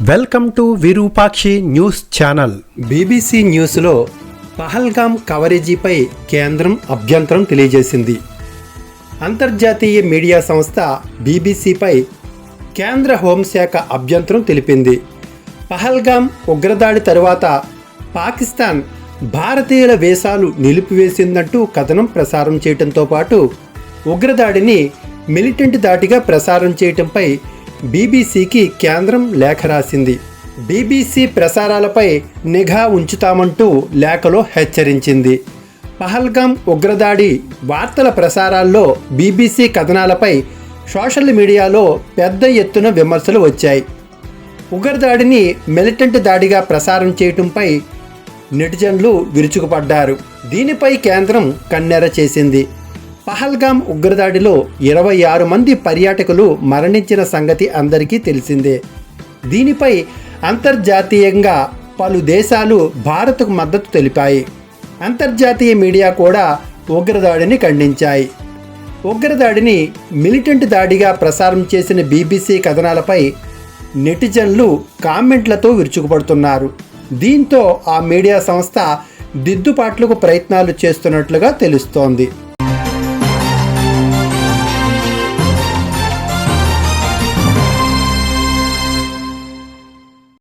Welcome to Virupakshi news channel. BBC న్యూస్లో పహల్గామ్ కవరేజీపై కేంద్రం అభ్యంతరం తెలియజేసింది. అంతర్జాతీయ మీడియా సంస్థ బీబీసీపై కేంద్ర హోంశాఖ అభ్యంతరం తెలిపింది. పహల్గామ్ ఉగ్రదాడి తరువాత పాకిస్తాన్ భారతీయుల వీసాలు నిలిపివేసిందంటూ కథనం ప్రసారం చేయడంతో పాటు ఉగ్రదాడిని మిలిటెంట్ దాడిగా ప్రసారం చేయడంపై బీబీసీకి కేంద్రం లేఖ రాసింది. బీబీసీ ప్రసారాలపై నిఘా ఉంచుతామంటూ లేఖలో హెచ్చరించింది. పహల్గామ్ ఉగ్రదాడి వార్తల ప్రసారాల్లో బీబీసీ కథనాలపై సోషల్ మీడియాలో పెద్ద ఎత్తున విమర్శలు వచ్చాయి. ఉగ్రదాడిని మిలిటెంట్ దాడిగా ప్రసారం చేయటంపై నెటిజన్లు విరుచుకుపడ్డారు. దీనిపై కేంద్రం కన్నెర చేసింది. పహల్గామ్ ఉగ్రదాడిలో 26 మంది పర్యాటకులు మరణించిన సంగతి అందరికీ తెలిసిందే. దీనిపై అంతర్జాతీయంగా పలు దేశాలు భారత్కు మద్దతు తెలిపాయి. అంతర్జాతీయ మీడియా కూడా ఉగ్రదాడిని ఖండించాయి. ఉగ్రదాడిని మిలిటెంట్ దాడిగా ప్రసారం చేసిన బీబీసీ కథనాలపై నెటిజన్లు కామెంట్లతో విరుచుకుపడుతున్నారు. దీంతో ఆ మీడియా సంస్థ దిద్దుబాట్లకు ప్రయత్నాలు చేస్తున్నట్లుగా తెలుస్తోంది.